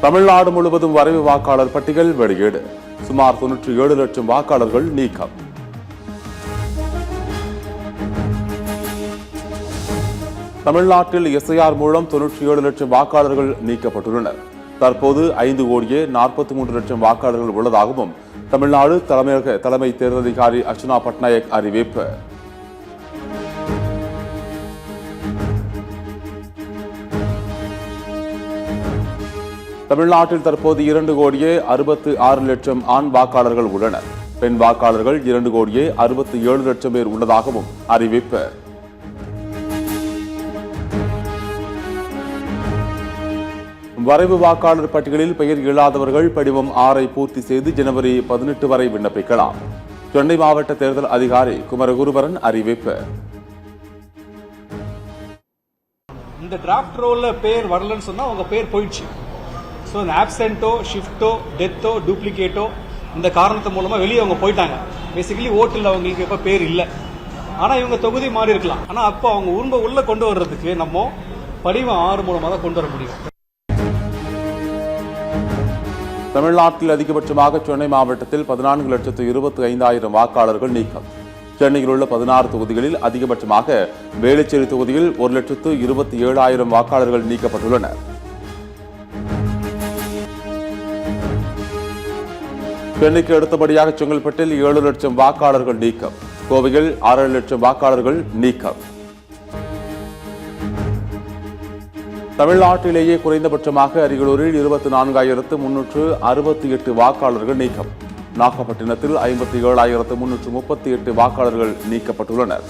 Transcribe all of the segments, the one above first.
தமிழ்நாடு முழுவதும் வரைவு வாக்காளர் பட்டியல் வெளியீடு. சுமார் 97 லட்சம் வாக்காளர்கள் நீக்கம். தமிழ்நாட்டில் எஸ்ஐஆர் மூலம் 97 லட்சம் வாக்காளர்கள் நீக்கப்பட்டுள்ளனர். தற்போது 5,43 லட்சம் வாக்காளர்கள் உள்ளதாகவும் தமிழ்நாடு தலைமை தேர்தல் அதிகாரி அர்ச்சனா பட்நாயக் அறிவிப்பு. தமிழ்நாட்டில் தற்போது 2,66 லட்சம் ஆண் வாக்காளர்கள் உள்ளனர். பெண் வாக்காளர்கள் 2,67 லட்சம் பேர் உள்ளதாகவும் அறிவிப்பு. வரைவு வாக்காளர் பட்டியலில் பெயர் இல்லாதவர்கள் படிவம் 6 பூர்த்தி செய்து ஜனவரி 18 வரை விண்ணப்பிக்கலாம். சென்னை மாவட்ட தேர்தல் அதிகாரி குமரகுருபரன் அறிவிப்பு. இந்த டிராஃப்ட் ரோல்ல பேர் வரலன்னு சொன்னா உங்க பேர் போயிடுச்சு. ஸோ இந்த ஆப்சென்ட்டோ, ஷிஃப்ட்டோ, டெத்தோ, டூப்ளிகேட்டோ இந்த காரணத்து மூலமா வெளியே அவங்க போயிட்டாங்க. பேசிக்கலி ஓட்டில் அவங்களுக்கு இப்ப பேர் இல்லை. ஆனா இவங்க தொகுதி மாறி இருக்கலாம். ஆனா அப்போ அவங்க உள்ள கொண்டு வர்றதுக்கு நம்ம படிவம் 6 மூலமா தான் கொண்டு வர முடியும். தமிழ்நாட்டில் அதிகபட்சமாக சென்னை மாவட்டத்தில் 14,25,000 வாக்காளர்கள் நீக்கம். சென்னையில் உள்ள 16 தொகுதிகளில் அதிகபட்சமாக வேளச்சேரி தொகுதியில் 1,27,000 வாக்காளர்கள் நீக்கப்பட்டுள்ளனர். சென்னைக்கு அடுத்தபடியாக செங்கல்பட்டில் 7 லட்சம் வாக்காளர்கள் நீக்கம். கோவையில் 6 லட்சம் வாக்காளர்கள் நீக்கம். தமிழ்நாட்டிலேயே குறைந்தபட்சமாக அரியலூரில் 24,368 வாக்காளர்கள் நீக்கம். நாகப்பட்டினத்தில் 57,338 வாக்காளர்கள் நீக்கப்பட்டுள்ளனர்.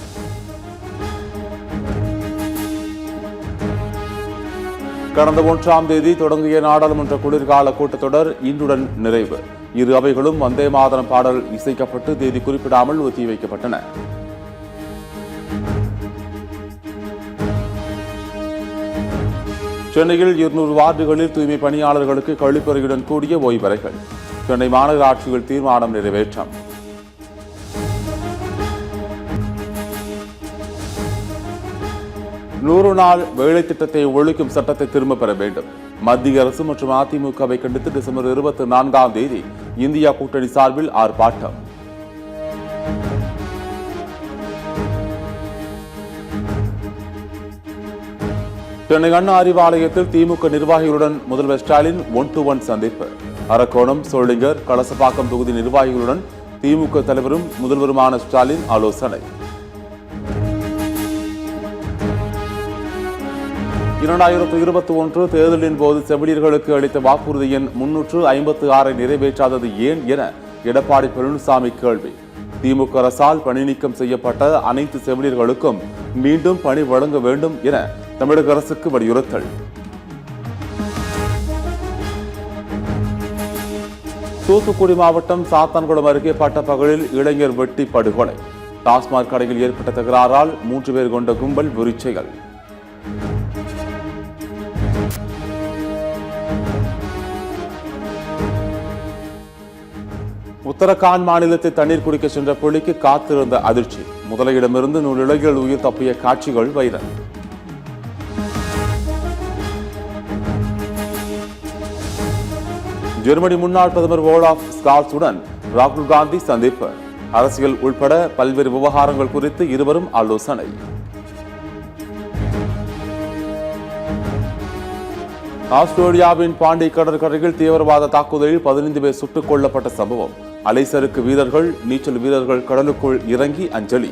கடந்த 1ஆம் தேதி தொடங்கிய நாடாளுமன்ற குளிர்கால கூட்டத்தொடர் இன்றுடன் நிறைவு. இரு அவைகளும் வந்தே மாதரம் பாடல் இசைக்கப்பட்டு தேதி குறிப்பிடாமல் ஒத்திவைக்கப்பட்டன. சென்னையில் 200 வார்டுகளில் தூய்மை பணியாளர்களுக்கு கழிப்பறையுடன் கூடிய ஓய்வறைகள். சென்னை மாநகராட்சியில் தீர்மானம் நிறைவேற்றம். நூறு நாள் வேலை திட்டத்தை ஒழிக்கும் சட்டத்தை திரும்ப பெற வேண்டும். மத்திய அரசு மற்றும் அதிமுகவை கண்டித்து டிசம்பர் 24ஆம் தேதி இந்தியா கூட்டணி சார்பில் ஆர்ப்பாட்டம். சென்னை அண்ணா அறிவாலயத்தில் திமுக நிர்வாகிகளுடன் முதல்வர் ஸ்டாலின் 1-to-1 சந்திப்பு. அரக்கோணம், சோளிங்கர், கலசப்பாக்கம் தொகுதி நிர்வாகிகளுடன் திமுக தலைவரும் முதல்வருமான ஸ்டாலின் ஆலோசனை. 2021 தேர்தலின் போது செவிலியர்களுக்கு அளித்த வாக்குறுதி எண் 356 நிறைவேற்றாதது ஏன் என எடப்பாடி பழனிசாமி கேள்வி. திமுக அரசால் பணி நீக்கம் செய்யப்பட்ட அனைத்து செவிலியர்களுக்கும் மீண்டும் பணி வழங்க வேண்டும் என தமிழக அரசுக்கு வலியுறுத்தல். தூத்துக்குடி மாவட்டம் சாத்தான்குளம் அருகே பட்டப்பகலில் இளைஞர் வெட்டி படுகொலை. டாஸ்மாக் கடையில் ஏற்பட்ட தகராறால் 3 பேர் கொண்ட கும்பல் விரிச்சைகள். உத்தரகாண்ட் மாநிலத்தை தண்ணீர் குடிக்க சென்ற புலிக்கு காத்திருந்த அதிர்ச்சி. முதலையிடமிருந்து 100 இளைஞர்கள் உயிர் தப்பிய காட்சிகள் வைரல். ஜெர்மனி முன்னாள் பிரதமர் ஓலாஃப் ஸ்கால்ஸுடன் ராகுல் காந்தி சந்திப்பு. அரசியல் உள்பட பல்வேறு விவகாரங்கள் குறித்து இருவரும் ஆலோசனை. ஆஸ்திரேலியாவின் பாண்டி கடற்கரையில் தீவிரவாத தாக்குதலில் 15 பேர் சுட்டுக் கொல்லப்பட்ட சம்பவம். அலைசறுக்கு வீரர்கள், நீச்சல் வீரர்கள் கடலுக்குள் இறங்கி அஞ்சலி.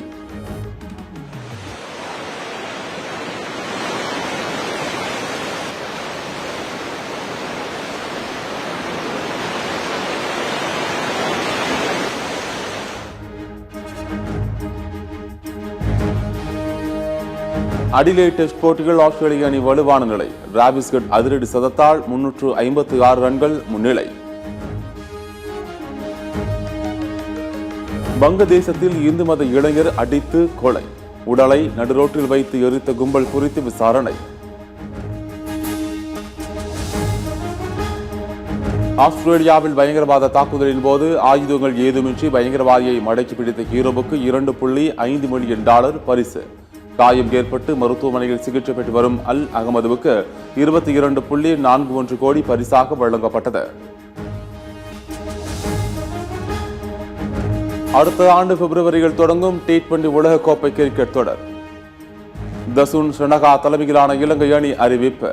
அடிலேட் டெஸ்ட் போட்டிகள் ஆஸ்திரேலிய அணி வலுவான நிலை. டிராவிஸ் ஹெட் அதிரடி சதத்தால் 356 ரன்கள் முன்னிலை. வங்கதேசத்தில் இந்து மத இளைஞர் அடித்து கொலை. உடலை நடுரோட்டில் வைத்து எரித்த கும்பல் குறித்து விசாரணை. ஆஸ்திரேலியாவில் பயங்கரவாத தாக்குதலின் போது ஆயுதங்கள் ஏதுமின்றி பயங்கரவாதியை மடக்கி பிடித்த ஹீரோவுக்கு $2.5 மில்லியன் பரிசு. காயம் ஏற்பட்டு மருத்துவமனையில் சிகிச்சை பெற்று வரும் அல் அகமதுவுக்கு 22.41 கோடி பரிசாக வழங்கப்பட்டது. அடுத்த ஆண்டு பிப்ரவரியில் தொடங்கும் T20 உலகக்கோப்பை கிரிக்கெட் தொடர். தசுன் ஸ்ரீனகா தலைமையிலான இலங்கை அணி அறிவிப்பு.